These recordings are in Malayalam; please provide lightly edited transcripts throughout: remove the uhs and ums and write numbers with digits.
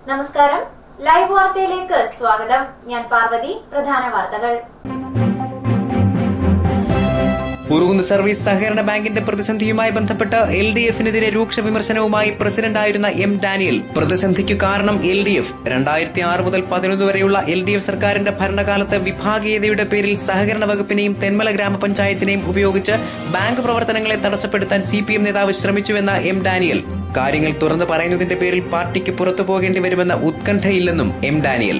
നമസ്കാരം, ലൈവ് വാർത്തയിലേക്ക് സ്വാഗതം. ഞാൻ പാർവതി. പ്രധാന വാർത്തകൾ. ഉറുകുന്ന് സർവീസ് സഹകരണ ബാങ്കിന്റെ പ്രതിസന്ധിയുമായി ബന്ധപ്പെട്ട് LDF-നെതിരെ രൂക്ഷ വിമർശനവുമായി പ്രസിഡന്റായിരുന്ന M. ഡാനിയൽ. പ്രതിസന്ധിക്കു കാരണം LDF 2006 മുതൽ 2011 വരെയുള്ള LDF സർക്കാരിന്റെ ഭരണകാലത്ത് വിഭാഗീയതയുടെ പേരിൽ സഹകരണ വകുപ്പിനെയും തെന്മല ഗ്രാമപഞ്ചായത്തിനെയും ഉപയോഗിച്ച് ബാങ്ക് പ്രവർത്തനങ്ങളെ തടസ്സപ്പെടുത്താൻ CPM നേതാവ് ശ്രമിച്ചുവെന്ന M. ഡാനിയൽ. കാര്യങ്ങൾ തുറന്നു പറയുന്നതിന്റെ പേരിൽ പാർട്ടിക്ക് പുറത്തു പോകേണ്ടി വരുമെന്ന ഉത്കണ്ഠയില്ലെന്നും M. Daniel.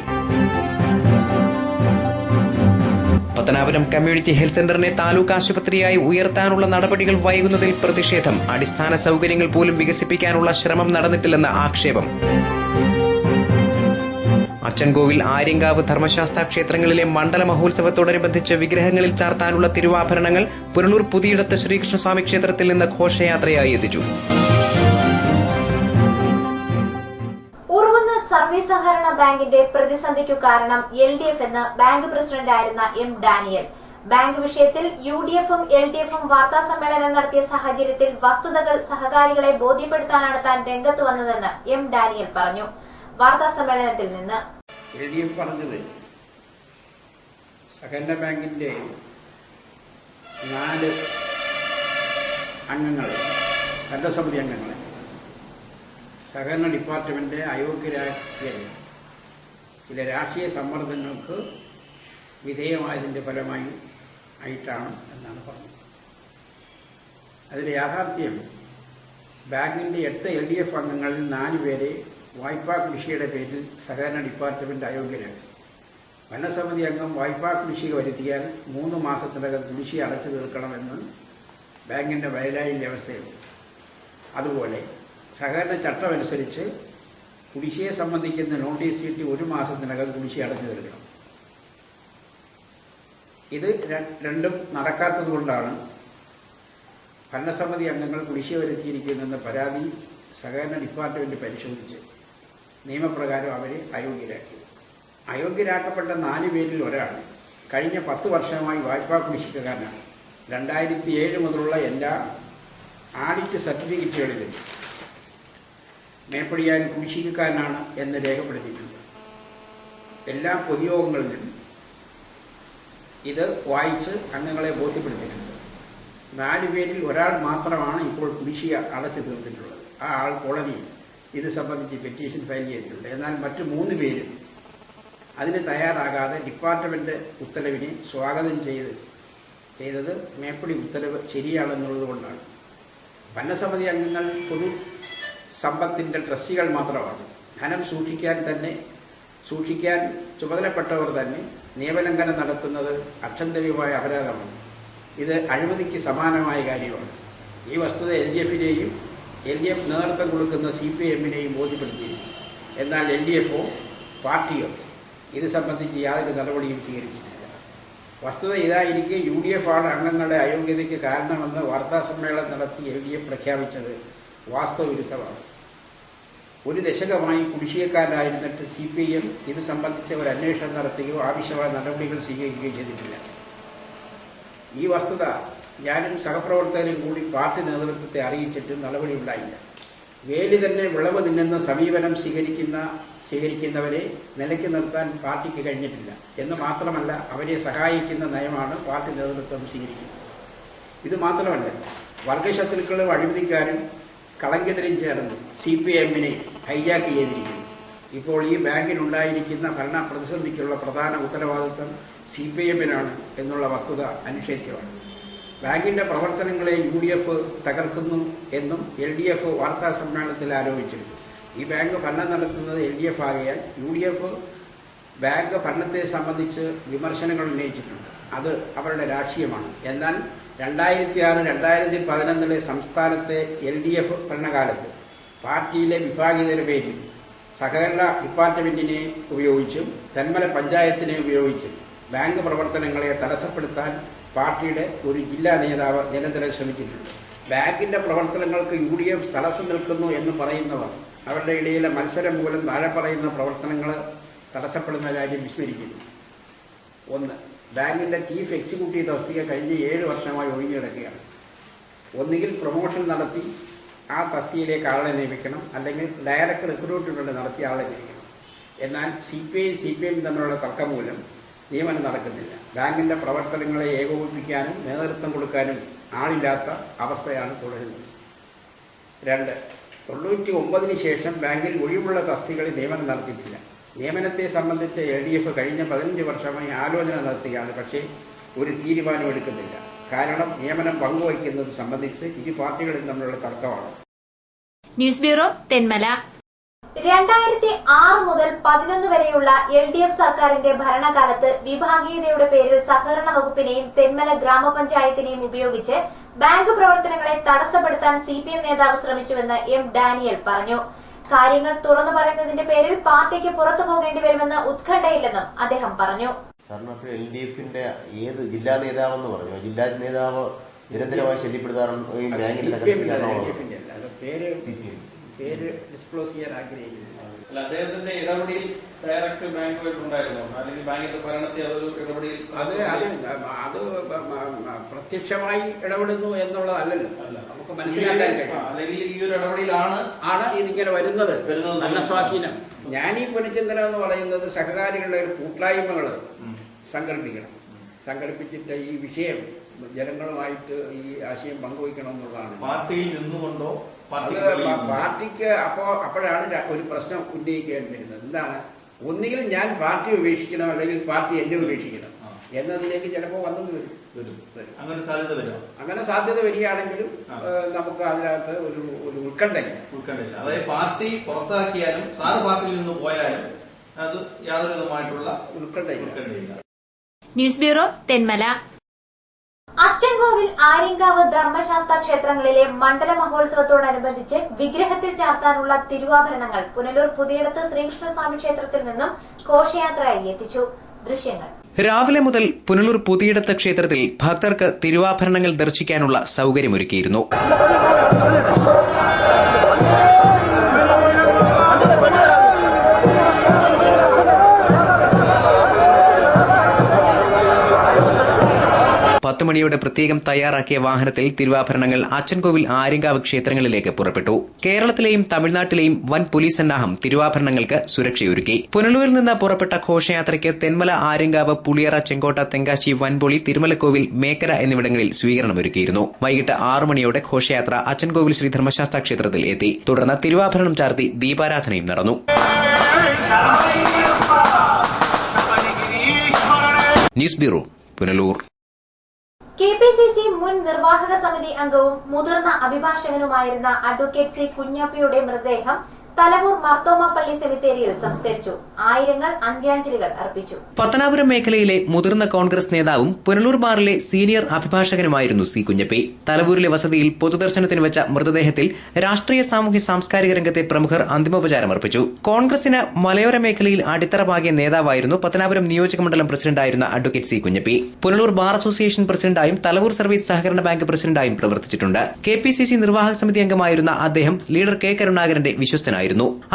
Pathanapuram community health സെന്ററിനെ താലൂക്ക് ആശുപത്രിയായി ഉയർത്താനുള്ള നടപടികൾ വൈകുന്നതിൽ പ്രതിഷേധം. അടിസ്ഥാന സൗകര്യങ്ങൾ പോലും വികസിപ്പിക്കാനുള്ള ശ്രമം നടന്നിട്ടില്ലെന്ന ആക്ഷേപം. അച്ചൻകോവിൽ, ആര്യങ്കാവ്, ധർമ്മശാസ്ത്ര ക്ഷേത്രങ്ങളിലെ മണ്ഡല മഹോത്സവത്തോടനുബന്ധിച്ച് വിഗ്രഹങ്ങളിൽ ചാർത്താനുള്ള തിരുവാഭരണങ്ങൾ പുനലൂർ പുതിയിടത്ത് ശ്രീകൃഷ്ണസ്വാമി ക്ഷേത്രത്തിൽ നിന്ന് ഘോഷയാത്രയായി എത്തിച്ചു. ഉറുകുന്ന് സർവീസ് സഹകരണ ബാങ്കിന്റെ പ്രതിസന്ധിക്കു കാരണം LDF എന്ന് ബാങ്ക് പ്രസിഡന്റായിരുന്ന M. ഡാനിയൽ. ബാങ്ക് വിഷയത്തിൽ UDF-ഉം LDF-ഉം വാർത്താ സമ്മേളനം നടത്തിയ സാഹചര്യത്തിൽ വസ്തുതകൾ സഹകാരികളെ ബോധ്യപ്പെടുത്താനാണ് താൻ രംഗത്ത് വന്നതെന്ന് M. ഡാനിയൽ പറഞ്ഞു. വാർത്താ സമ്മേളനത്തിൽ നിന്ന് LDF പറഞ്ഞത് സഹകരണ ബാങ്കിന്റെ 4 അംഗങ്ങളെ, ഭരണസമിതി അംഗങ്ങളെ സഹകരണ ഡിപ്പാർട്ട്മെന്റ് അയോഗ്യരാക്കിയ ചില രാഷ്ട്രീയ സമ്മർദ്ദങ്ങൾക്ക് വിധേയമായതിൻ്റെ ഫലമായി ആയിട്ടാണ് എന്നാണ് പറഞ്ഞത്. അതിൽ യാഥാർത്ഥ്യം ബാങ്കിൻ്റെ 8 LDF അംഗങ്ങളിൽ 4 പേരെ വായ്പാ കുടിശ്ശികയുടെ പേരിൽ സഹകരണ ഡിപ്പാർട്ട്മെന്റ് അയോഗ്യരാക്കി. ഭരണസമിതി അംഗം വായ്പാ കുടിശ്ശിക വരുത്തിയാൽ 3 മാസത്തിനകം കുടിശ്ശിക അടച്ചു തീർക്കണമെന്ന് ബാങ്കിൻ്റെ ബൈലായിൽ വ്യവസ്ഥയുണ്ട്. അതുപോലെ സഹകരണ ചട്ടമനുസരിച്ച് കുടിശ്ശികയെ സംബന്ധിക്കുന്ന നോട്ടീസ് കിട്ടി 1 മാസത്തിനകം കുടിശ്ശിക അടച്ചു തീർക്കണം. ഇത് രണ്ടും നടക്കാത്തതുകൊണ്ടാണ് ഭരണസമിതി അംഗങ്ങൾ കുടിശ്ശിക വരുത്തിയിരിക്കുന്നെന്ന പരാതി സഹകരണ ഡിപ്പാർട്ട്മെന്റ് പരിശോധിച്ച് നിയമപ്രകാരം അവരെ അയോഗ്യരാക്കി. അയോഗ്യരാക്കപ്പെട്ട 4 പേരിൽ ഒരാൾ കഴിഞ്ഞ 10 വർഷമായി വായ്പാ കുടിശ്ശികക്കാരനാണ്. 2007 മുതലുള്ള എല്ലാ ആഡിറ്റ് സർട്ടിഫിക്കറ്റുകളിലും മേപ്പടിയാൻ കുടിശ്ശികക്കാരനാണ് എന്ന് രേഖപ്പെടുത്തിയിട്ടുണ്ട്. എല്ലാ പൊതുയോഗങ്ങളിലും ഇത് വായിച്ച് അംഗങ്ങളെ ബോധ്യപ്പെടുത്തിയിട്ടുണ്ട്. 4 പേരിൽ ഒരാൾ മാത്രമാണ് ഇപ്പോൾ കുടിശ്ശിക അടച്ചു തീർത്തിട്ടുള്ളത്. ആ ആൾ കോടതിയിൽ ഇത് സംബന്ധിച്ച് പെറ്റീഷൻ ഫയൽ ചെയ്തിട്ടുണ്ട്. എന്നാൽ മറ്റ് 3 പേരും അതിന് തയ്യാറാകാതെ ഡിപ്പാർട്ട്മെന്റ് ഉത്തരവിനെ സ്വാഗതം ചെയ്തത് മേപ്പടി ഉത്തരവ് ശരിയാണെന്നുള്ളത് കൊണ്ടാണ്. ഭരണസമിതി അംഗങ്ങൾ പൊതു സമ്പത്തിന്റെ ട്രസ്റ്റികൾ മാത്രമാണ്. ധനം സൂക്ഷിക്കാൻ ചുമതലപ്പെട്ടവർ തന്നെ നിയമലംഘനം നടത്തുന്നത് അക്ഷന്തവ്യമായ അപരാധമാണ്. ഇത് അഴിമതിക്ക് സമാനമായ കാര്യമാണ്. ഈ വസ്തുത LDF-നെയും LDF നേതൃത്വം കൊടുക്കുന്ന CPM-നെയും ബോധ്യപ്പെടുത്തിയിരുന്നു. എന്നാൽ LDF-ഓ പാർട്ടിയോ ഇത് സംബന്ധിച്ച് യാതൊരു നടപടിയും സ്വീകരിച്ചിട്ടില്ല. വസ്തുത ഇതായിരിക്കെ UDF ആണ് അംഗങ്ങളുടെ അയോഗ്യതയ്ക്ക് കാരണമെന്ന് വാർത്താസമ്മേളനം നടത്തി LDF പ്രഖ്യാപിച്ചത് വാസ്തവവിരുദ്ധമാണ്. ഒരു ദശകമായി കുടിശ്ശികക്കാരനായിരുന്നിട്ട് CPM ഇത് സംബന്ധിച്ച് ഒരു അന്വേഷണം നടത്തുകയോ ആവശ്യമായ നടപടികൾ സ്വീകരിക്കുകയോ ചെയ്തിട്ടില്ല. ഈ വസ്തുത ഞാനും സഹപ്രവർത്തകരും കൂടി പാർട്ടി നേതൃത്വത്തെ അറിയിച്ചിട്ടും നടപടി ഉണ്ടായില്ല. വേലി തന്നെ വിളവ് തിന്നുന്ന സമീപനം സ്വീകരിക്കുന്നവരെ നിലയ്ക്ക് നിർത്താൻ പാർട്ടിക്ക് കഴിഞ്ഞിട്ടില്ല എന്ന് മാത്രമല്ല, അവരെ സഹായിക്കുന്ന നയമാണ് പാർട്ടി നേതൃത്വം സ്വീകരിക്കുന്നത്. ഇത് മാത്രമല്ല, വർഗശത്രുക്കളും അഴിമതിക്കാരും കളങ്കിതരും ചേർന്ന് CPM-നെ ഹൈജാക്ക് ചെയ്തിരിക്കുന്നു. ഇപ്പോൾ ഈ ബാങ്കിനുണ്ടായിരിക്കുന്ന ഭരണ പ്രതിസന്ധിക്കുള്ള പ്രധാന ഉത്തരവാദിത്വം CPM-നാണ് എന്നുള്ള വസ്തുത അനിഷേധ്യമാണ്. ബാങ്കിന്റെ പ്രവർത്തനങ്ങളെ UDF തകർക്കുന്നു എന്നും LDF വാർത്താ സമ്മേളനത്തിൽ ആരോപിച്ചിരുന്നു. ഈ ബാങ്ക് ഭരണം നടത്തുന്നത് LDF ആകയാൽ UDF ബാങ്ക് ഭരണത്തെ സംബന്ധിച്ച് വിമർശനങ്ങൾ ഉന്നയിച്ചിട്ടുണ്ട്. അത് അവരുടെ രാഷ്ട്രീയമാണ്. എന്നാൽ 2006-2011 സംസ്ഥാനത്തെ LDF ഭരണകാലത്ത് പാർട്ടിയിലെ വിഭാഗീയതയുടെ പേരിൽ സഹകരണ ഡിപ്പാർട്ട്മെന്റിനെ ഉപയോഗിച്ചും തെന്മല പഞ്ചായത്തിനെ ഉപയോഗിച്ചും ബാങ്ക് പ്രവർത്തനങ്ങളെ തടസ്സപ്പെടുത്താൻ പാർട്ടിയുടെ ഒരു ജില്ലാ നേതാവ് നിരന്തരം ശ്രമിച്ചിട്ടുണ്ട്. ബാങ്കിന്റെ പ്രവർത്തനങ്ങൾക്ക് UDF തടസ്സം നിൽക്കുന്നു എന്ന് പറയുന്നവർ അവരുടെ ഇടയിലെ മത്സരം മൂലം താഴെ പറയുന്ന പ്രവർത്തനങ്ങൾ തടസ്സപ്പെടുന്ന കാര്യം വിസ്മരിക്കുന്നു. 1. ബാങ്കിന്റെ ചീഫ് എക്സിക്യൂട്ടീവ് തസ്തിക കഴിഞ്ഞ 7 വർഷമായി ഒഴിഞ്ഞു കിടക്കുകയാണ്. ഒന്നുകിൽ പ്രൊമോഷൻ നടത്തി ആ തസ്തികയിലേക്ക് ആളെ നിയമിക്കണം, അല്ലെങ്കിൽ ഡയറക്റ്റ് റിക്രൂട്ട്മെന്റ് നടത്തി ആളെ നിയമിക്കണം. എന്നാൽ CPI തമ്മിലുള്ള തർക്കം മൂലം നിയമനം നടക്കുന്നില്ല. ബാങ്കിൻ്റെ പ്രവർത്തനങ്ങളെ ഏകോപിപ്പിക്കാനും നേതൃത്വം കൊടുക്കാനും ആളില്ലാത്ത അവസ്ഥയാണ് തുടരുന്നത്. 2. 99 ശേഷം ബാങ്കിൽ ഒഴിവുള്ള തസ്തികകളിൽ നിയമനം നടത്തിയിട്ടില്ല. നിയമനത്തെ സംബന്ധിച്ച് LDF കഴിഞ്ഞ 15 വർഷമായി ആലോചന നടത്തുകയാണ്. പക്ഷേ ഒരു തീരുമാനം എടുക്കുന്നില്ല. കാരണം നിയമനം പങ്കുവയ്ക്കുന്നത് സംബന്ധിച്ച് ഇരു പാർട്ടികളും തമ്മിലുള്ള തർക്കമാണ്. News bureau, Thenmala. 2006 മുതൽ 11 വരെയുള്ള LDF സർക്കാരിന്റെ ഭരണകാലത്ത് വിഭാഗീയതയുടെ പേരിൽ സഹകരണ വകുപ്പിനെയും തെന്മല ഗ്രാമപഞ്ചായത്തിനെയും ഉപയോഗിച്ച് ബാങ്ക് പ്രവർത്തനങ്ങളെ തടസ്സപ്പെടുത്താൻ CPM നേതാവ് ശ്രമിച്ചുവെന്ന് M. ഡാനിയൽ പറഞ്ഞു. കാര്യങ്ങൾ തുറന്നു പറയുന്നതിന്റെ പേരിൽ പാർട്ടിക്ക് പുറത്തു പോകേണ്ടി വരുമെന്ന് ഉത്കണ്ഠയില്ലെന്നും അദ്ദേഹം പറഞ്ഞു. LDFന്റെ ഏത് ജില്ലാ നേതാവെന്ന് പറഞ്ഞു? ജില്ലാ നേതാവ് നിരന്തരമായി ശല്യപ്പെടുത്താറുണ്ട്. പേര് ഡിസ്ക്ലോസ് ചെയ്യാൻ ആഗ്രഹിക്കുന്നു. അദ്ദേഹത്തിന്റെ ഇടപെടൽ ഡയറക്റ്റ് ബാങ്കുമായിട്ടുണ്ടായിരുന്നു, അല്ലെങ്കിൽ ബാങ്കിന്റെ ഭരണത്തെ അതൊരു ഇടപെടൽ അത് പ്രത്യക്ഷമായി ഇടപെടുന്നു എന്നുള്ളതല്ലല്ലോ നമുക്ക് മനസ്സിലാക്കാൻ കഴിയും. അല്ലെങ്കിൽ ഈ ഒരു ഇടപെടലാണ് ഇതിങ്ങനെ വരുന്നത് നല്ല സ്വാധീനം. ഞാനീ പുനഃചിന്തനം എന്ന് പറയുന്നത് സഹകാരികളുടെ ഒരു കൂട്ടായ്മകൾ സങ്കല്പിച്ചിട്ട് ഈ വിഷയം ജനങ്ങളുമായിട്ട് ഈ ആശയം പങ്കുവയ്ക്കണം എന്നുള്ളതാണ്. പാർട്ടിയിൽ നിന്നുകൊണ്ടോ പാർട്ടിക്ക് അപ്പോഴാണ് ഒരു പ്രശ്നം ഉന്നയിക്കാൻ വരുന്നത്. എന്താണ്? ഒന്നുകിൽ ഞാൻ പാർട്ടി ഉപേക്ഷിക്കണം, അല്ലെങ്കിൽ പാർട്ടി എന്നെ ഉപേക്ഷിക്കണം എന്നതിലേക്ക് ചിലപ്പോൾ വന്നു വരും. അങ്ങനെ സാധ്യത വരികയാണെങ്കിലും നമുക്ക് അതിനകത്ത് ഒരു ഉത്കണ്ഠയില്ല. അതായത് പാർട്ടി പുറത്താക്കിയാലും സാറ് പാർട്ടിയിൽ നിന്ന് പോയാലും അത് യാതൊരു വിധമായിട്ടുള്ള ഉത്കണ്ഠയില്ല. News bureau, Thenmala. അച്ചൻകോവിൽ, ആര്യങ്കാവ്, ധർമ്മശാസ്ത്ര ക്ഷേത്രങ്ങളിലെ മണ്ഡല മഹോത്സവത്തോടനുബന്ധിച്ച് വിഗ്രഹത്തിൽ ചാർത്താനുള്ള തിരുവാഭരണങ്ങൾ പുനലൂർ പുതിയടത്ത് ശ്രീകൃഷ്ണസ്വാമി ക്ഷേത്രത്തിൽ നിന്നും ഘോഷയാത്രയായി എത്തിച്ചു. ദൃശ്യങ്ങൾ. രാവിലെ മുതൽ പുനലൂർ പുതിയടത്ത് ക്ഷേത്രത്തിൽ ഭക്തർക്ക് തിരുവാഭരണങ്ങൾ ദർശിക്കാനുള്ള സൌകര്യമൊരുക്കിയിരുന്നു. മണിയോടെ പ്രത്യേകം തയ്യാറാക്കിയ വാഹനത്തിൽ തിരുവാഭരണങ്ങൾ അച്ചൻകോവിൽ, ആര്യങ്കാവ് ക്ഷേത്രങ്ങളിലേക്ക് പുറപ്പെട്ടു. കേരളത്തിലെയും തമിഴ്നാട്ടിലെയും വൻ പോലീസ് സന്നാഹം തിരുവാഭരണങ്ങൾക്ക് സുരക്ഷയൊരുക്കി. പുനലൂരിൽ നിന്ന് പുറപ്പെട്ട ഘോഷയാത്രയ്ക്ക് തെന്മല, ആര്യങ്കാവ്, പുളിയറ, ചെങ്കോട്ട, തെങ്കാശി, വൻപൊളി, തിരുമലക്കോവിൽ, മേക്കര എന്നിവിടങ്ങളിൽ സ്വീകരണമൊരുക്കിയിരുന്നു. വൈകിട്ട് 6 മണിയോടെ ഘോഷയാത്ര അച്ചൻകോവിൽ ശ്രീ ധർമ്മശാസ്ത്ര ക്ഷേത്രത്തിൽ എത്തി. തുടർന്ന് തിരുവാഭരണം ചാർത്തി ദീപാരാധനയും നടന്നു. News bureau, Punalur. KPCC മുൻ നിർവാഹക സമിതി അംഗവും മുതിർന്ന അഭിഭാഷകനുമായിരുന്ന അഡ്വക്കേറ്റ് C. കുഞ്ഞാപ്പിയുടെ മൃതദേഹം തലവൂർ മർത്തോമ പള്ളി സെമിത്തേരിയിൽ സംസ്കരിച്ചു. ആയിരങ്ങൾ അന്ത്യാഞ്ജലികൾ അർപ്പിച്ചു. പത്തനാപുരം മേഖലയിലെ മുതിർന്ന കോൺഗ്രസ് നേതാവും പുനലൂർ ബാറിലെ സീനിയർ അഭിഭാഷകനുമായിരുന്നു C. കുഞ്ഞപ്പി. തലവൂരിലെ വസതിയിൽ പൊതുദർശനത്തിന് വെച്ച മൃതദേഹത്തിൽ രാഷ്ട്രീയ, സാമൂഹ്യ, സാംസ്കാരിക രംഗത്തെ പ്രമുഖർ അന്തിമോപചാരം അർപ്പിച്ചു. കോൺഗ്രസിന് മലയോര മേഖലയിൽ അടിത്തറ പാകിയ നേതാവായിരുന്നു പത്തനാപുരം നിയോജകമണ്ഡലം പ്രസിഡന്റായിരുന്ന advocate C. Kunjappi. Punalur bar association പ്രസിഡന്റായും തലവൂർ സർവീസ് സഹകരണ ബാങ്ക് പ്രസിഡന്റായും പ്രവർത്തിച്ചിട്ടുണ്ട്. KPCC നിർവാഹക സമിതി അംഗമായിരുന്ന അദ്ദേഹം ലീഡർ K. കരുണാകരന്റെ വിശ്വസ്തനായിരുന്നു.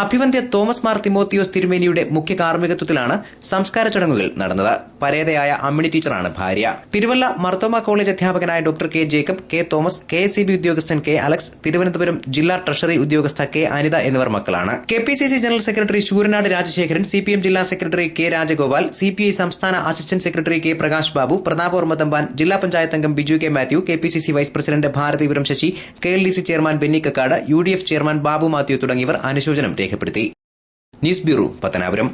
അഭിവന്ദ്യ തോമസ് മാർ തിമോത്തിയോസ് തിരുമേനിയുടെ മുഖ്യ കാർമ്മികത്വത്തിലാണ് സംസ്കാര ചടങ്ങുകൾ നടന്നത്. പരേതയായ അമ്മിണി ടീച്ചറാണ് ഭാര്യ. തിരുവല്ല മർത്തോമ കോളേജ് അധ്യാപകനായ doctor K. Jacob, K. Thomas, KSCB ഉദ്യോഗസ്ഥൻ K. അലക്സ്, തിരുവനന്തപുരം ജില്ലാ ട്രഷറി ഉദ്യോഗസ്ഥ K. അനിത എന്നിവർ മക്കളാണ്. KPCC general secretary Sooranad Rajasekharan, CPM ജില്ലാ സെക്രട്ടറി K. രാജഗോപാൽ, CPI സംസ്ഥാന assistant secretary K. Prakash Babu, Prathapavarma Thampan, ജില്ലാ പഞ്ചായത്ത് അംഗം Biju K. Mathew, KPCC vice president Bharathipuram Sasi, KLDC chairman Benny Kakkad, UDF chairman Babu Mathew തുടങ്ങിയവർ അനുശോചനം രേഖപ്പെടുത്തി. News bureau, Pathanapuram.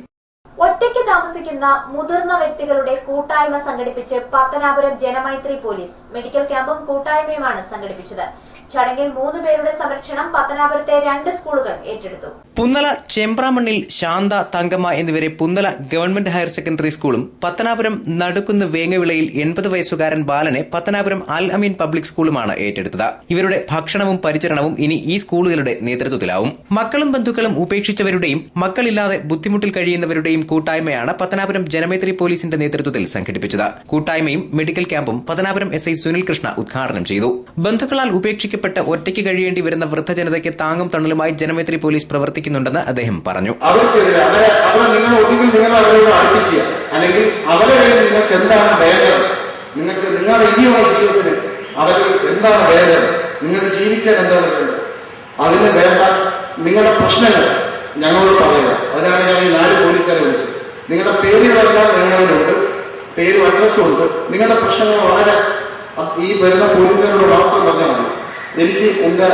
ഒറ്റയ്ക്ക് താമസിക്കുന്ന മുതിർന്ന വ്യക്തികളുടെ കൂട്ടായ്മ സംഘടിപ്പിച്ച് പത്തനാപുരം ജനമൈത്രി പോലീസ് മെഡിക്കൽ ക്യാമ്പും കൂട്ടായ്മയുമാണ് സംഘടിപ്പിച്ചത്. ചടങ്ങിൽ 3 പേരുടെ സംരക്ഷണം പത്തനാപുരത്തെ 2 സ്കൂളുകൾ ഏറ്റെടുത്തു. പുന്നല ചെമ്പ്രാമണ്ണിൽ ശാന്ത, തങ്കമ്മ എന്നിവരെ പുന്നല ഗവൺമെന്റ് ഹയർ സെക്കൻഡറി സ്കൂളും പത്തനാപുരം നടുക്കുന്ന് വേങ്ങവിളയിൽ 80 വയസ്സുകാരൻ ബാലനെ പത്തനാപുരം അൽ അമീൻ പബ്ലിക് സ്കൂളുമാണ് ഏറ്റെടുത്തത്. ഇവരുടെ ഭക്ഷണവും പരിചരണവും ഇനി ഈ സ്കൂളുകളുടെ നേതൃത്വത്തിലാവും. മക്കളും ബന്ധുക്കളും ഉപേക്ഷിച്ചവരുടെയും മക്കളില്ലാതെ ബുദ്ധിമുട്ടിൽ കഴിയുന്നവരുടെയും കൂട്ടായ്മയാണ് പത്തനാപുരം ജനമൈത്രി പോലീസിന്റെ നേതൃത്വത്തിൽ സംഘടിപ്പിച്ചത്. കൂട്ടായ്മയും മെഡിക്കൽ ക്യാമ്പും പത്തനാപുരം SI സുനിൽ കൃഷ്ണ ഉദ്ഘാടനം ചെയ്തു. ബന്ധുക്കളാൽ ഉപേക്ഷിക്കപ്പെട്ട ഒറ്റയ്ക്ക് കഴിയേണ്ടി വരുന്ന വൃദ്ധജനതയ്ക്ക് താങ്ങും തണലുമായി ജനമൈത്രി പോലീസ് പ്രവർത്തിക്കുന്നുണ്ടെന്ന് അദ്ദേഹം പറഞ്ഞു. അവർക്കെതിരെ അവരെ നിങ്ങൾ ഒന്നുകിൽ നിങ്ങൾ അവരോട് അടുപ്പിക്കുക, അല്ലെങ്കിൽ അവരെ നിങ്ങൾക്ക് എന്താണ് വേണ്ടത്, നിങ്ങൾക്ക് നിങ്ങളുടെ ഇനിയുള്ള ജീവിതത്തിന് അവർ എന്താണ് വേണ്ടത്, നിങ്ങൾക്ക് ജീവിക്കാൻ എന്താണ് വേണ്ടത്, അതിന് വേണ്ട നിങ്ങളുടെ പ്രശ്നങ്ങൾ ഞങ്ങളോട് പറയുക. അതിനാണ് ഞാൻ ഈ 4 പോലീസ് നിങ്ങളുടെ പേരുകളെല്ലാം വേണ്ടവരുണ്ട്, പേരും അഡ്രസ്സും ഉണ്ട്. നിങ്ങളുടെ പ്രശ്നങ്ങൾ വളരെ ഈ വരുന്ന പോലീസുകളോട് മാത്രം പറഞ്ഞാൽ മതി. എനിക്ക് എന്റെ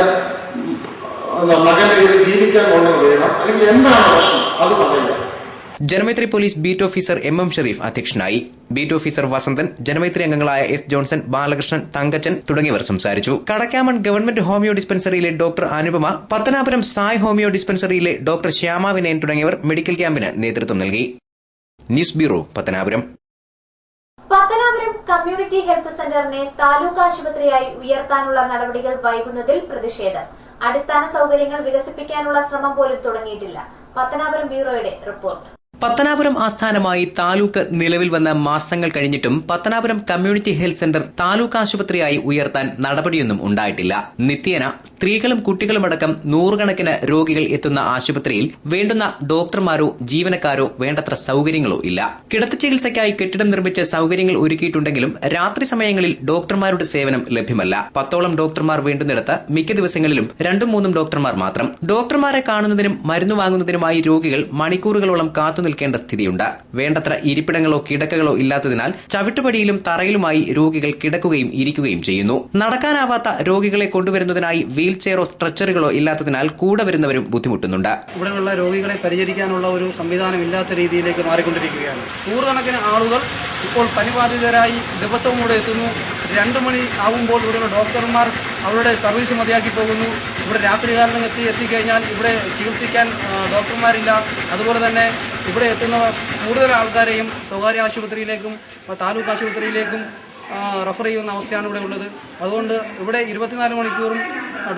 മകന്റെ ജീവിക്കാൻ കൊണ്ടത് വേണം, അല്ലെങ്കിൽ എന്താണ് പ്രശ്നം അത് പറയുക. Janamaithri police beat officer M Sharif അധ്യക്ഷനായി. ബീറ്റ് ഓഫീസർ വസന്തൻ, ജനമൈത്രി അംഗങ്ങളായ എസ് ജോൺസൺ, ബാലകൃഷ്ണൻ, തങ്കച്ചൻ തുടങ്ങിയവർ സംസാരിച്ചു. കടക്കാമൺ ഗവൺമെന്റ് ഹോമിയോ ഡിസ്പെൻസറിയിലെ ഡോക്ടർ അനുപമ, പത്തനാപുരം സായ് ഹോമിയോ ഡിസ്പെൻസറിയിലെ ഡോക്ടർ ശ്യാമ വിനയൻ തുടങ്ങിയവർ മെഡിക്കൽ ക്യാമ്പിന് നേതൃത്വം നൽകി. News bureau, Pathanapuram. Pathanapuram community health സെന്ററിനെ താലൂക്ക് ആശുപത്രിയായി ഉയർത്താനുള്ള നടപടികൾ വൈകുന്നതിൽ പ്രതിഷേധം. അടിസ്ഥാന സൌകര്യങ്ങൾ വികസിപ്പിക്കാനുള്ള ശ്രമം പോലും തുടങ്ങിയിട്ടില്ല. പത്തനാപുരം ബ്യൂറോയുടെ റിപ്പോർട്ട്. പത്തനാപുരം ആസ്ഥാനമായി താലൂക്ക് നിലവിൽ വന്ന മാസങ്ങൾ കഴിഞ്ഞിട്ടും Pathanapuram community health centre taluk ആശുപത്രിയായി ഉയർത്താൻ നടപടിയൊന്നും ഉണ്ടായിട്ടില്ല. നിത്യേന സ്ത്രീകളും കുട്ടികളുമടക്കം നൂറുകണക്കിന് രോഗികൾ എത്തുന്ന ആശുപത്രിയിൽ വേണ്ടുന്ന ഡോക്ടർമാരോ ജീവനക്കാരോ വേണ്ടത്ര സൌകര്യങ്ങളോ ഇല്ല. കിടത്തി ചികിത്സയ്ക്കായി കെട്ടിടം നിർമ്മിച്ച് സൌകര്യങ്ങൾ ഒരുക്കിയിട്ടുണ്ടെങ്കിലും രാത്രി സമയങ്ങളിൽ ഡോക്ടർമാരുടെ സേവനം ലഭ്യമല്ല. 10ഓളം ഡോക്ടർമാർ വേണ്ടുന്നിടത്ത് മിക്ക ദിവസങ്ങളിലും 2-3 ഡോക്ടർമാർ മാത്രം. ഡോക്ടർമാരെ കാണുന്നതിനും മരുന്ന് വാങ്ങുന്നതിനുമായി രോഗികൾ മണിക്കൂറുകളോളം കാത്തു നിൽക്കേണ്ട സ്ഥിതിയുണ്ട്. വേണ്ടത്ര ഇരിപ്പിടങ്ങളോ കിടക്കകളോ ഇല്ലാത്തതിനാൽ ചവിട്ടുപടിയിലും തറയിലുമായി രോഗികൾ കിടക്കുകയും ഇരിക്കുകയും ചെയ്യുന്നു. നടക്കാനാവാത്ത രോഗികളെ കൊണ്ടുവരുന്നതിനായി വീൽ ചെയറോ സ്ട്രെച്ചറുകളോ ഇല്ലാത്തതിനാൽ കൂടെ വരുന്നവരും ബുദ്ധിമുട്ടുന്നുണ്ട്. ഇവിടെയുള്ള രോഗികളെ പരിചരിക്കാനുള്ള ഒരു സംവിധാനം ഇല്ലാത്ത രീതിയിലേക്ക് മാറിക്കൊണ്ടിരിക്കുകയാണ്. നൂറുകണക്കിന് ആളുകൾ ഇപ്പോൾ പനിബാധിതരായി ദിവസവും ഇവിടെ എത്തുന്നു. 2 മണി ആവുമ്പോൾ ഇവിടെയുള്ള ഡോക്ടർമാർ അവരുടെ സർവീസ് മതിയാക്കി പോകുന്നു. ഇവിടെ രാത്രികാലം എത്തിക്കഴിഞ്ഞാൽ ഇവിടെ ചികിത്സിക്കാൻ ഡോക്ടർമാരില്ല. അതുപോലെ തന്നെ ഇവിടെ എത്തുന്ന കൂടുതൽ ആൾക്കാരെയും സ്വകാര്യ ആശുപത്രിയിലേക്കും താലൂക്ക് ആശുപത്രിയിലേക്കും റഫർ ചെയ്യുന്ന അവസ്ഥയാണ് ഇവിടെ ഉള്ളത്. അതുകൊണ്ട് ഇവിടെ 24 മണിക്കൂറും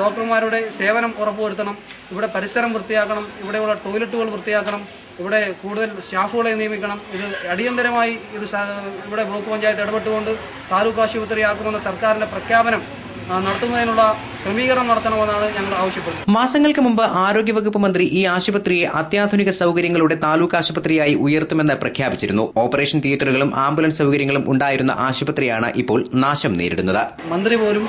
ഡോക്ടർമാരുടെ സേവനം ഉറപ്പുവരുത്തണം. ഇവിടെ പരിസരം വൃത്തിയാക്കണം, ഇവിടെയുള്ള ടോയ്ലറ്റുകൾ വൃത്തിയാക്കണം, ഇവിടെ കൂടുതൽ സ്റ്റാഫുകളെ നിയമിക്കണം. ഇത് അടിയന്തരമായി ഇവിടെ ബ്ലോക്ക് പഞ്ചായത്ത് ഇടപെട്ടുകൊണ്ട് താലൂക്ക് ആശുപത്രിയാക്കുമെന്ന സർക്കാരിന്റെ പ്രഖ്യാപനം നടത്തുന്നതിനുള്ള ക്രമീകരണം നടത്തണമെന്നാണ് ഞങ്ങൾ ആവശ്യപ്പെടുന്നത്. മാസങ്ങൾക്ക് മുമ്പ് ആരോഗ്യവകുപ്പ് മന്ത്രി ഈ ആശുപത്രിയെ അത്യാധുനിക സൌകര്യങ്ങളുടെ താലൂക്ക് ആശുപത്രിയായി ഉയർത്തുമെന്ന് പ്രഖ്യാപിച്ചിരുന്നു. ഓപ്പറേഷൻ തിയേറ്ററുകളും ആംബുലൻസ് സൌകര്യങ്ങളും ഉണ്ടായിരുന്ന ആശുപത്രിയാണ് ഇപ്പോൾ നാശം നേരിടുന്നത്. മന്ത്രി പോലും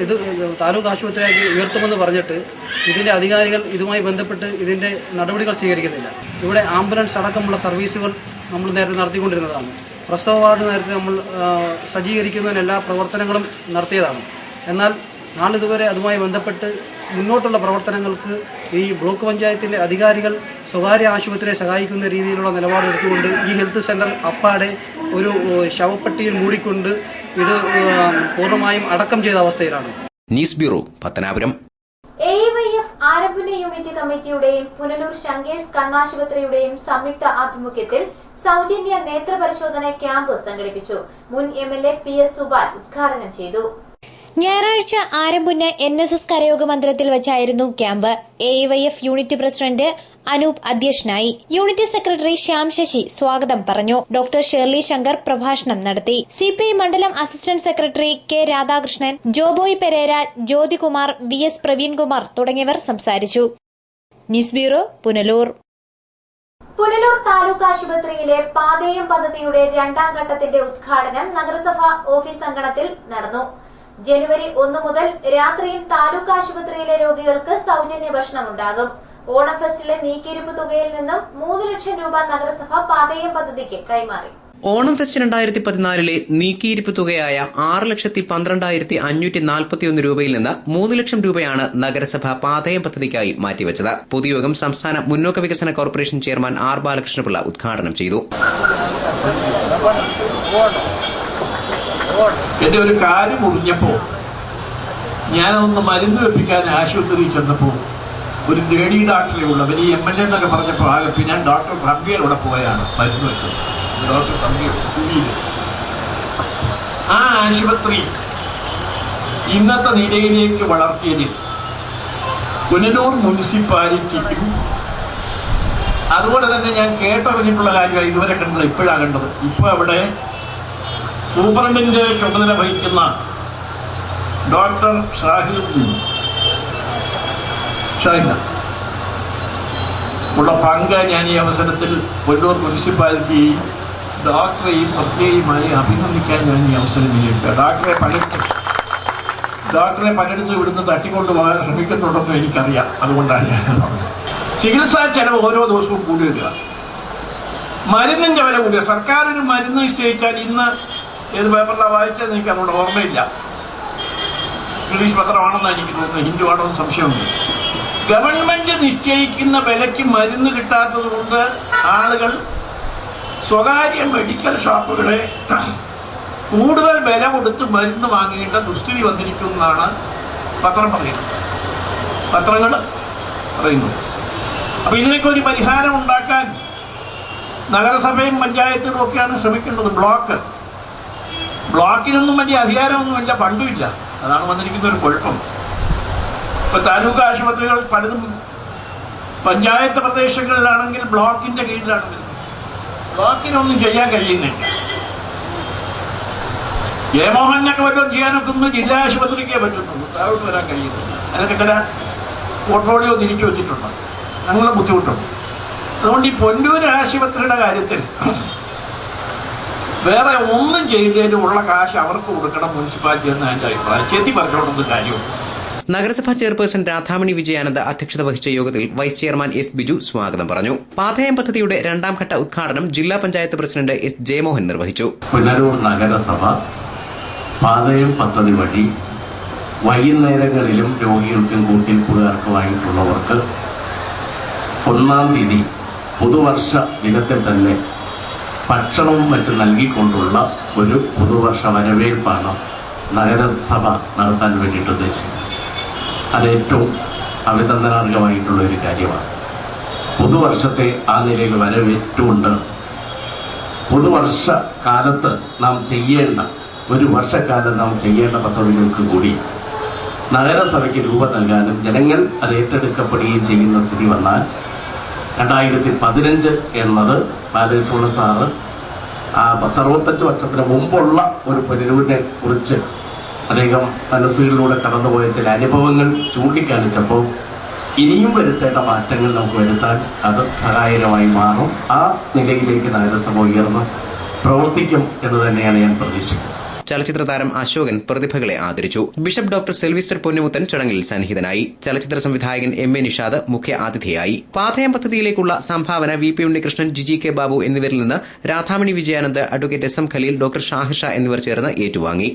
ഇത് താലൂക്ക് ആശുപത്രിയാക്കി ഉയർത്തുമെന്ന് പറഞ്ഞിട്ട് ഇതിന്റെ അധികാരികൾ ഇതുമായി ബന്ധപ്പെട്ട് ഇതിന്റെ നടപടികൾ സ്വീകരിക്കുന്നില്ല. ഇവിടെ ആംബുലൻസ് അടക്കമുള്ള സർവീസുകൾ നമ്മൾ നേരത്തെ നടത്തിക്കൊണ്ടിരുന്നതാണ്. പ്രസവ വാർഡ് നേരത്തെ നമ്മൾ സജ്ജീകരിക്കുന്നതിന് എല്ലാ പ്രവർത്തനങ്ങളും നടത്തിയതാണ്. എന്നാൽ നാളിതുവരെ അതുമായി ബന്ധപ്പെട്ട് മുന്നോട്ടുള്ള പ്രവർത്തനങ്ങൾക്ക് ഈ ബ്ലോക്ക് പഞ്ചായത്തിന്റെ അധികാരികൾ സ്വകാര്യ ആശുപത്രിയെ സഹായിക്കുന്ന രീതിയിലുള്ള നിലപാടെടുത്തുകൊണ്ട് ഈ ഹെൽത്ത് സെന്റർ അപ്പാടെ ഒരു ശവപ്പെട്ടിയിൽ മൂടിക്കൊണ്ട് ഇത് പൂർണ്ണമായും അടക്കം ചെയ്ത അവസ്ഥയിലാണ്. News bureau, Pathanapuram. AYF ആരംഭന യൂണിറ്റ് കമ്മിറ്റിയുടെയും പുനലൂർ ശങ്കേഴ്സ് കണ്ണാശുപത്രിയുടെയും സംയുക്ത ആഭിമുഖ്യത്തിൽ സൗജന്യ നേത്രപരിശോധന ക്യാമ്പ് സംഘടിപ്പിച്ചു. മുൻ MLA PS സുബാൽ ഉദ്ഘാടനം ചെയ്തു. ഞായറാഴ്ച ആരംഭുന്ന NSS കരയോഗ മന്ദിരത്തിൽ വെച്ചായിരുന്നു camp. AYF unit president Anoop അധ്യക്ഷനായി. യൂണിറ്റ് സെക്രട്ടറി ശ്യാം ശശി സ്വാഗതം പറഞ്ഞു. ഡോക്ടർ ഷേർലി ശങ്കർ പ്രഭാഷണം നടത്തി. CPI മണ്ഡലം assistant secretary K Radhakrishnan, Joboy Pereira, Jyothikumar, VS Praveenkumar തുടങ്ങിയവർ സംസാരിച്ചു. News bureau, Punalur. പുനലൂർ താലൂക്ക് ആശുപത്രിയിലെ പാതേയം പദ്ധതിയുടെ 2ാം ഘട്ടത്തിന്റെ ഉദ്ഘാടനം നഗരസഭാ ഓഫീസ് അങ്കണത്തിൽ നടന്നു. ജനുവരി 1 മുതൽ രാത്രിയിൽ താലൂക്ക് ആശുപത്രിയിലെ രോഗികൾക്ക് സൌജന്യ ഭക്ഷണം ഉണ്ടാകും. ഓണം ഫെസ്റ്റിലെ നീക്കിയിരിപ്പ് തുകയിൽ നിന്നും 3 ലക്ഷം രൂപ നഗരസഭ പാതേയം പദ്ധതിക്ക് കൈമാറി. ഓണം ഫെസ്റ്റ് 2014 നീക്കിയിരിപ്പ് തുകയായ 6,12,541 രൂപയിൽ നിന്ന് 3 ലക്ഷം രൂപയാണ് നഗരസഭ പാതയം പദ്ധതിക്കായി മാറ്റിവെച്ചത്. പൊതുയോഗം സംസ്ഥാന മുന്നോക്ക വികസന കോർപ്പറേഷൻ ചെയർമാൻ R ബാലകൃഷ്ണപിള്ള ഉദ്ഘാടനം ചെയ്തു. എന്റെ ഒരു കാര്യം മുറിഞ്ഞപ്പോ ഞാനൊന്ന് മരുന്ന് വെപ്പിക്കാൻ ആശുപത്രിയിൽ ചെന്നപ്പോ ഒരു ലേഡി ഡോക്ടറെ ഉള്ളവർ ഈ MLA എന്നൊക്കെ പറഞ്ഞപ്പോ ആകെ പിന്നെ ഞാൻ ഡോക്ടർ തമ്പിയുടെ പോയാണ് മരുന്ന് വെച്ചത്. ഡോക്ടർ തമ്പി ആ ആശുപത്രി ഇന്നത്തെ നിലയിലേക്ക് വളർത്തിയതിൽ പുനലൂർ മുനിസിപ്പാലിറ്റിക്കും അതുപോലെ തന്നെ ഞാൻ കേട്ടറിഞ്ഞിട്ടുള്ള കാര്യമായി ഇതുവരെ കണ്ടത് ഇപ്പോഴാണ് കണ്ടത്. ഇപ്പൊ അവിടെ സൂപ്രണ്ടിന്റെ ചുമതല വഹിക്കുന്ന ഡോക്ടർ ഷാഹിദ ഉള്ള പങ്ക് ഞാൻ ഈ അവസരത്തിൽ പുനലൂർ മുനിസിപ്പാലിറ്റിയെയും ഡോക്ടറെയും പ്രത്യേകമായി അഭിനന്ദിക്കാൻ ഞാൻ ഈ അവസരം വിനിയോഗിക്കുക. ഡോക്ടറെ പലയിടത്തും ഇവിടുന്ന് തട്ടിക്കൊണ്ടുപോകാൻ ശ്രമിക്കുന്നുണ്ടെന്ന് എനിക്കറിയാം. അതുകൊണ്ടാണ് ഞാൻ പറഞ്ഞത്. ചികിത്സാ ചെലവ് ഓരോ ദിവസവും കൂടി വരിക. മരുന്നിന്റെ വില കൂടിയ സർക്കാർ ഒരു മരുന്ന് നിശ്ചയിക്കാൻ ഇന്ന് ഏത് പേപ്പറിലാണ് വായിച്ചത് എനിക്ക് അതുകൊണ്ട് ഓർമ്മയില്ല, ഇംഗ്ലീഷ് പത്രമാണെന്ന് എനിക്ക് തോന്നുന്നു, ഹിന്ദു ആണോ എന്ന് സംശയമുണ്ട്. ഗവൺമെന്റ് നിശ്ചയിക്കുന്ന വിലയ്ക്ക് മരുന്ന് കിട്ടാത്തത് കൊണ്ട് ആളുകൾ സ്വകാര്യ മെഡിക്കൽ ഷോപ്പുകളെ കൂടുതൽ വില കൊടുത്ത് മരുന്ന് വാങ്ങേണ്ട ദുസ്ഥിതി വന്നിരിക്കുന്നതാണ് പത്രങ്ങൾ പറയുന്നു. അപ്പൊ ഇതിനൊക്കെ ഒരു പരിഹാരം ഉണ്ടാക്കാൻ നഗരസഭയും പഞ്ചായത്തുകളും ഒക്കെയാണ് ശ്രമിക്കേണ്ടത്. ബ്ലോക്കിനൊന്നും വലിയ അധികാരമൊന്നുമില്ല, ഫണ്ടുമില്ല. അതാണ് വന്നിരിക്കുന്ന ഒരു കുഴപ്പം. ഇപ്പൊ താലൂക്ക് ആശുപത്രികൾ പലതും പഞ്ചായത്ത് പ്രദേശങ്ങളിലാണെങ്കിൽ ബ്ലോക്കിന്റെ കീഴിലാണെങ്കിൽ ബ്ലോക്കിനൊന്നും ചെയ്യാൻ കഴിയുന്നില്ല. ജയമോഹനൊക്കെ വല്ലതും ചെയ്യാനൊക്കെ ഒന്നും ജില്ലാ ആശുപത്രിക്കേ പറ്റുന്നുള്ളൂ, താഴോട്ട് വരാൻ കഴിയുന്നില്ല. അതിനൊക്കെ ചില പോർട്ട്ഫോളിയോ തിരിച്ചു വെച്ചിട്ടുണ്ട്, അങ്ങനെ ബുദ്ധിമുട്ടുണ്ട്. അതുകൊണ്ട് ഈ പൊന്നൂർ ആശുപത്രിയുടെ കാര്യത്തിൽ വേറെ ഒന്നും ചെയ്തതിനും ഉള്ള കാശ് അവർക്ക് കൊടുക്കണം മുനിസിപ്പാലിറ്റി എന്ന് എൻ്റെ അഭിപ്രായം. ചെത്തി പറഞ്ഞോണ്ടൊന്നും കാര്യമുണ്ട്. നഗരസഭാ ചെയർപേഴ്സൺ രാധാമണി വിജയാനന്ദ് അധ്യക്ഷത വഹിച്ച യോഗത്തിൽ വൈസ് ചെയർമാൻ എസ് ബിജു സ്വാഗതം പറഞ്ഞു. പാതയം പദ്ധതിയുടെ 2ാം ഘട്ട ഉദ്ഘാടനം ജില്ലാ പഞ്ചായത്ത് പ്രസിഡന്റ് എസ് ജയമോഹൻ നിർവഹിച്ചു. പുനലൂർ നഗരസഭ പാതയം പദ്ധതി വഴി വൈകുന്നേരങ്ങളിലും രോഗികൾക്കും കൂട്ടിരിപ്പുകാർക്കുമായിട്ടുള്ളവർക്ക് 1-ാം തീയതി പുതുവർഷ ദിനത്തിൽ തന്നെ ഭക്ഷണവും മറ്റും നൽകിക്കൊണ്ടുള്ള ഒരു പുതുവർഷ വരവേൽപ്പാണ് നഗരസഭ നടത്താൻ വേണ്ടിയിട്ട് ഉദ്ദേശിക്കുന്നത്. അതേറ്റവും അഭിനന്ദനാർഹമായിട്ടുള്ള ഒരു കാര്യമാണ്. പുതുവർഷത്തെ ആ നിലയിൽ വരവേറ്റുകൊണ്ട് പുതുവർഷ കാലത്ത് നാം ചെയ്യേണ്ട ഒരു വർഷക്കാലം നാം ചെയ്യേണ്ട പദ്ധതികൾക്ക് കൂടി നഗരസഭയ്ക്ക് രൂപം നൽകാനും ജനങ്ങൾ അത് ഏറ്റെടുക്കപ്പെടുകയും ചെയ്യുന്ന സ്ഥിതി വന്നാൽ 2015 എന്നത് ബാലകൃഷ്ണ സാറ് ആ 65 വർഷത്തിന് മുമ്പുള്ള ഒരു പുനരൂരിനെ കുറിച്ച് അദ്ദേഹം മനസ്സുകളിലൂടെ കടന്നുപോയ ചില അനുഭവങ്ങൾ ചൂണ്ടിക്കാണിച്ചപ്പോൾ ഇനിയും വരുത്തേണ്ട മാറ്റങ്ങൾ നമുക്ക് വരുത്താൻ അത് സഹായകരമായി മാറും. ആ നിലയിലേക്ക് നഗരസഭ ഉയർന്ന് പ്രവർത്തിക്കും എന്ന് തന്നെയാണ് ഞാൻ പ്രതീക്ഷിക്കുന്നത്. ചലച്ചിത്ര താരം അശോകൻ പ്രതിഭകളെ ആദരിച്ചു. ബിഷപ്പ് ഡോക്ടർ സെൽവിസ്റ്റർ പൊന്നുമുത്തൻ ചടങ്ങിൽ സന്നിഹിതനായി. ചലച്ചിത്ര സംവിധായകൻ MA നിഷാദ് മുഖ്യ അതിഥിയായി. പാതയം പദ്ധതിയിലേക്കുള്ള സംഭാവന VP ഉണ്ണികൃഷ്ണൻ, ജിജി കെ ബാബു എന്നിവരിൽ നിന്ന് Radhamani Vijayanand, advocate SM Khaleel, doctor Shahisha എന്നിവർ ചേർന്ന് ഏറ്റുവാങ്ങി.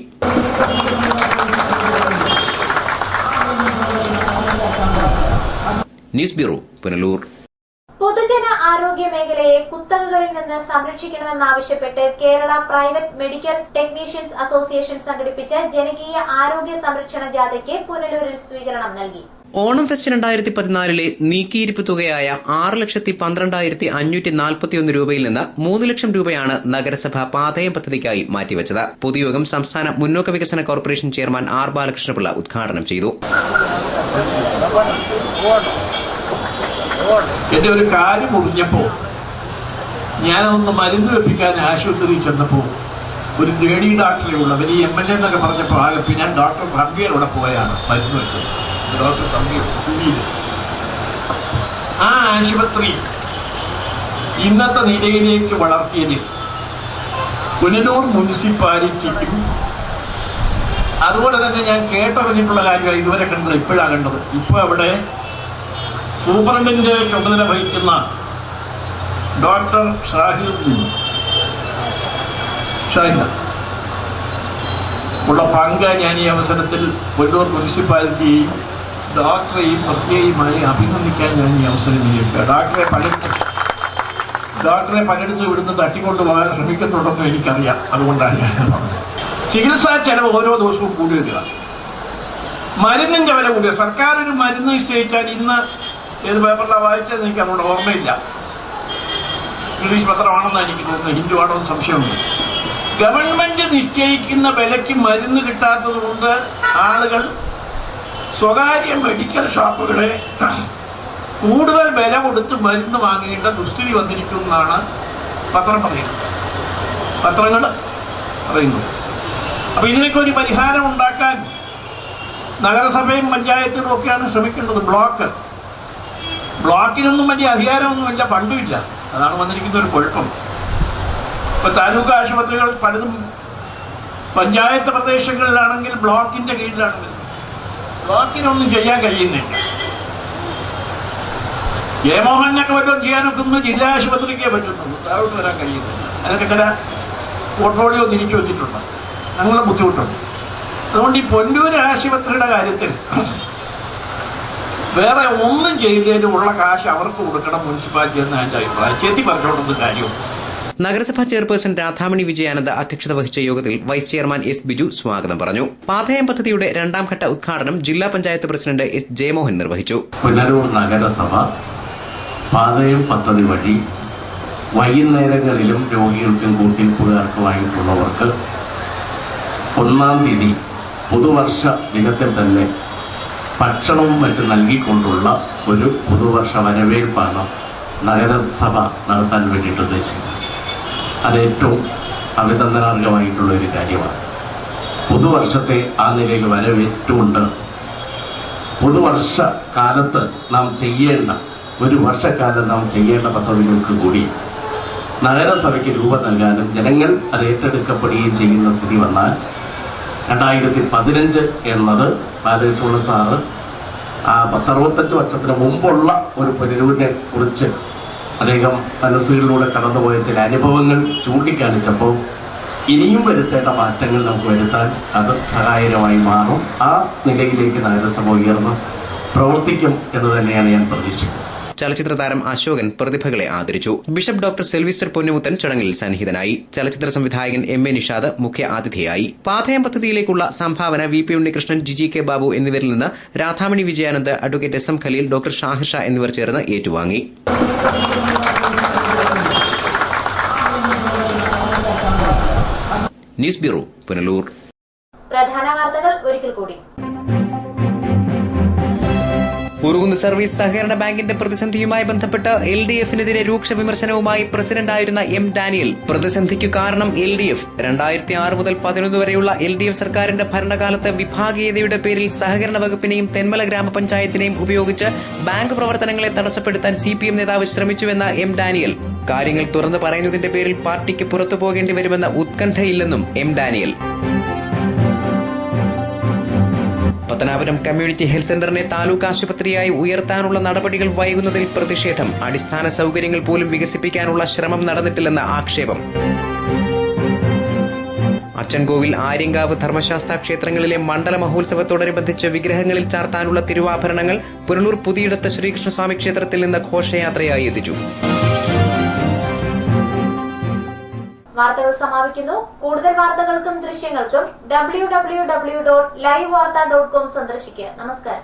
News bureau, Punalur. പൊതുജന ആരോഗ്യ മേഖലയെ കുത്തകകളിൽ നിന്ന് സംരക്ഷിക്കണമെന്നാവശ്യപ്പെട്ട് Kerala private medical technicians association സംഘടിപ്പിച്ച ജനകീയ ആരോഗ്യ സംരക്ഷണ ജാഥയ്ക്ക് പുനലൂരിൽ സ്വീകരണം നൽകി. ഓണം ഫെസ്റ്റ് 2014 നീക്കിയിരിപ്പ് തുകയായ 6,12,541 രൂപയിൽ നിന്ന് 3 ലക്ഷം രൂപയാണ് നഗരസഭ പാതയം പദ്ധതിക്കായി മാറ്റിവച്ചത്. പൊതുയോഗം സംസ്ഥാന മുന്നോക്ക വികസന കോർപ്പറേഷൻ ചെയർമാൻ R ബാലകൃഷ്ണപിള്ള ഉദ്ഘാടനം ചെയ്തു. എന്റെ ഒരു കാര്യം മുറിഞ്ഞപ്പോ ഞാനൊന്ന് മരുന്ന് വെപ്പിക്കാൻ ആശുപത്രിയിൽ ചെന്നപ്പോ ഒരു ലേഡി ഡോക്ടറെ ഉള്ള വലിയ MLA എന്നൊക്കെ പറഞ്ഞപ്പോ ആകെ പിന്നെ ഡോക്ടർ ഭംഗിയുടെ പോയാണ് മരുന്ന് വെച്ചത്. ഡോക്ടർ ഭംഗി ആ ആശുപത്രി ഇന്നത്തെ നിലയിലേക്ക് വളർത്തിയതിൽ പുനലൂർ മുനിസിപ്പാലിറ്റിക്കും അതുപോലെ തന്നെ ഞാൻ കേട്ടറിഞ്ഞിട്ടുള്ള കാര്യമായി ഇതുവരെ കണ്ടത് ഇപ്പോഴാണ് കണ്ടത്. ഇപ്പൊ അവിടെ സൂപ്രണ്ടിന്റെ ചുമതല വഹിക്കുന്ന ഡോക്ടർ ഷാഹിദ് ഉള്ള പങ്ക് ഞാൻ ഈ അവസരത്തിൽ പുനലൂർ മുനിസിപ്പാലിറ്റിയെയും ഡോക്ടറെയും പ്രത്യേകമായി അഭിനന്ദിക്കാൻ ഞാൻ ഈ അവസരം ചെയ്യുക. ഡോക്ടറെ പലയിടത്തും ഇവിടുന്ന് തട്ടിക്കൊണ്ടുപോകാൻ ശ്രമിക്കുന്നുണ്ടെന്ന് എനിക്കറിയാം. അതുകൊണ്ടാണ് ഞാൻ പറഞ്ഞത്. ചികിത്സാ ചെലവ് ഓരോ ദിവസവും കൂടി വരിക. മരുന്നിന്റെ വില കൂടിയ സർക്കാർ ഒരു മരുന്ന് നിശ്ചയിക്കാൻ ഇന്ന് ഏത് പേപ്പറിലാണ് വായിച്ചത് എനിക്ക് അതുകൊണ്ട് ഓർമ്മയില്ല, ഇംഗ്ലീഷ് പത്രമാണെന്ന് എനിക്ക് തോന്നുന്നു, ഹിന്ദു ആണോ എന്ന് സംശയമുണ്ട്. ഗവൺമെന്റ് നിശ്ചയിക്കുന്ന വിലയ്ക്ക് മരുന്ന് കിട്ടാത്തത് കൊണ്ട് ആളുകൾ സ്വകാര്യ മെഡിക്കൽ ഷോപ്പുകളെ കൂടുതൽ വില കൊടുത്ത് മരുന്ന് വാങ്ങേണ്ട ദുസ്ഥിതി വന്നിരിക്കുന്നതാണ് പത്രങ്ങൾ പറയുന്നു. അപ്പൊ ഇതിനൊക്കെ ഒരു പരിഹാരം ഉണ്ടാക്കാൻ നഗരസഭയും പഞ്ചായത്തുകളും ഒക്കെയാണ് ശ്രമിക്കേണ്ടത്. ബ്ലോക്കിനൊന്നും വലിയ അധികാരമൊന്നുമില്ല, ഫണ്ടുമില്ല. അതാണ് വന്നിരിക്കുന്ന ഒരു കുഴപ്പം. ഇപ്പൊ താലൂക്ക് ആശുപത്രികൾ പലതും പഞ്ചായത്ത് പ്രദേശങ്ങളിലാണെങ്കിൽ ബ്ലോക്കിന്റെ കീഴിലാണെങ്കിൽ ബ്ലോക്കിനൊന്നും ചെയ്യാൻ കഴിയുന്നില്ല. ജയമോഹനൊക്കെ വല്ലതും ചെയ്യാനൊക്കെ ജില്ലാ ആശുപത്രിക്കേ പറ്റുന്നുള്ളൂ, താഴോട്ട് വരാൻ കഴിയുന്നില്ല. അതിനൊക്കെ ചില പോർട്ട്ഫോളിയോ തിരിച്ചു വെച്ചിട്ടുണ്ട്, ഞങ്ങളുടെ ബുദ്ധിമുട്ടുണ്ട്. അതുകൊണ്ട് ഈ പൊന്നൂർ ആശുപത്രിയുടെ കാര്യത്തിൽ വേറെ ഒന്നും ചെയ്തതിന് ഉള്ള കാശ് അവർക്ക് കൊടുക്കണം മുനിസിപ്പാലിറ്റി എന്ന് എൻ്റെ അഭിപ്രായം. ചേച്ചി പറഞ്ഞുകൊണ്ടൊന്നും കാര്യമുണ്ട്. നഗരസഭാ ചെയർപേഴ്സൺ രാധാമണി വിജയാനന്ദ് അധ്യക്ഷത വഹിച്ച യോഗത്തിൽ വൈസ് ചെയർമാൻ എസ് ബിജു സ്വാഗതം പറഞ്ഞു. പാഥേയം പദ്ധതിയുടെ രണ്ടാം ഘട്ട ഉദ്ഘാടനം ജില്ലാ പഞ്ചായത്ത് പ്രസിഡന്റ് എസ് ജയമോഹൻ നിർവഹിച്ചു. പുനലൂർ നഗരസഭ പാഥേയം പദ്ധതി വഴി വൈകുന്നേരങ്ങളിലും രോഗികൾക്കും കൂട്ടിരിപ്പുകാർക്കുമായിട്ടുള്ളവർക്ക് 1-ാം തീയതി പുതുവർഷ ദിനത്തിൽ തന്നെ ഭക്ഷണവും മറ്റും നൽകിക്കൊണ്ടുള്ള ഒരു പുതുവർഷ വരവേൽപ്പാണ് നഗരസഭ നടത്താൻ വേണ്ടിയിട്ട് ഉദ്ദേശിക്കുന്നത്. അതേറ്റവും അഭിനന്ദനാർഹമായിട്ടുള്ള ഒരു കാര്യമാണ്. പുതുവർഷത്തെ ആ നിലയിൽ വരവേറ്റുകൊണ്ട് പുതുവർഷ കാലത്ത് നാം ചെയ്യേണ്ട ഒരു വർഷക്കാലം നാം ചെയ്യേണ്ട പദ്ധതികൾക്ക് കൂടി നഗരസഭയ്ക്ക് രൂപം നൽകാനും ജനങ്ങൾ അത് ഏറ്റെടുക്കപ്പെടുകയും ചെയ്യുന്ന സ്ഥിതി വന്നാൽ 2015 എന്നത് ബാലകൃഷ്ണ സാറ് ആ 65 വർഷത്തിന് മുമ്പുള്ള ഒരു പുനരൂരിനെ കുറിച്ച് അദ്ദേഹം മനസ്സുകളിലൂടെ കടന്നുപോയ ചില അനുഭവങ്ങൾ ചൂണ്ടിക്കാണിച്ചപ്പോൾ ഇനിയും വരുത്തേണ്ട മാറ്റങ്ങൾ നമുക്ക് വരുത്താൻ അത് സഹായകരമായി മാറും. ആ നിലയിലേക്ക് നഗരസഭ ഉയർന്ന് പ്രവർത്തിക്കും എന്ന് തന്നെയാണ് ഞാൻ പ്രതീക്ഷിക്കുന്നത്. ചലച്ചിത്ര താരം അശോകൻ പ്രതിഭകളെ ആദരിച്ചു. ബിഷപ്പ് ഡോക്ടർ സെൽവിസ്റ്റർ പൊന്നുമുത്തൻ ചടങ്ങിൽ സന്നിഹിതനായി. ചലച്ചിത്ര സംവിധായകൻ എം എ നിഷാദ് മുഖ്യ അതിഥിയായി. പാഥേയം പദ്ധതിയിലേക്കുള്ള സംഭാവന VP ഉണ്ണികൃഷ്ണൻ, ജിജി കെ ബാബു എന്നിവരിൽ നിന്ന് Radhamani Vijayanand, advocate SM Khaleel, doctor Shahir Shah എന്നിവർ ചേർന്ന് ഏറ്റുവാങ്ങി. News bureau, Punalur. പ്രധാന വാർത്തകൾ ഒരിക്കൽ കൂടി. ഉറുകുന്ന് സർവീസ് സഹകരണ ബാങ്കിന്റെ പ്രതിസന്ധിയുമായി ബന്ധപ്പെട്ട് LDF-നെതിരെ രൂക്ഷ വിമർശനവുമായി പ്രസിഡന്റായിരുന്ന M ഡാനിയൽ. പ്രതിസന്ധിക്കു കാരണം LDF 2006 മുതൽ 2011 വരെയുള്ള LDF സർക്കാരിന്റെ ഭരണകാലത്ത് വിഭാഗീയതയുടെ പേരിൽ സഹകരണ വകുപ്പിനെയും തെന്മല ഗ്രാമപഞ്ചായത്തിനെയും ഉപയോഗിച്ച് ബാങ്ക് പ്രവർത്തനങ്ങളെ തടസ്സപ്പെടുത്താൻ CPM നേതാവ് ശ്രമിച്ചുവെന്ന M ഡാനിയൽ. കാര്യങ്ങൾ തുറന്നു പറയുന്നതിന്റെ പേരിൽ പാർട്ടിക്ക് പുറത്തു പോകേണ്ടി വരുമെന്ന ഉത്കണ്ഠയില്ലെന്നും M Daniel. Pathanapuram community health സെന്ററിനെ താലൂക്ക് ആശുപത്രിയായി ഉയർത്താനുള്ള നടപടികൾ വൈകുന്നതിൽ പ്രതിഷേധം. അടിസ്ഥാന സൗകര്യങ്ങൾ പോലും വികസിപ്പിക്കാനുള്ള ശ്രമം നടന്നിട്ടില്ലെന്ന ആക്ഷേപം. അച്ചൻകോവിൽ, ആര്യങ്കാവ്, ധർമ്മശാസ്ത്ര ക്ഷേത്രങ്ങളിലെ മണ്ഡല മഹോത്സവത്തോടനുബന്ധിച്ച് വിഗ്രഹങ്ങളിൽ ചാർത്താനുള്ള തിരുവാഭരണങ്ങൾ പുനലൂർ പുതിയിടത്ത് ശ്രീകൃഷ്ണസ്വാമി ക്ഷേത്രത്തിൽ നിന്ന് ഘോഷയാത്രയായി എത്തിച്ചു. വാർത്തകൾ സമാപിക്കുന്നു. കൂടുതൽ വാർത്തകൾക്കും ദൃശ്യങ്ങൾക്കും www.livevarta.com സന്ദർശിക്കുക. നമസ്കാരം.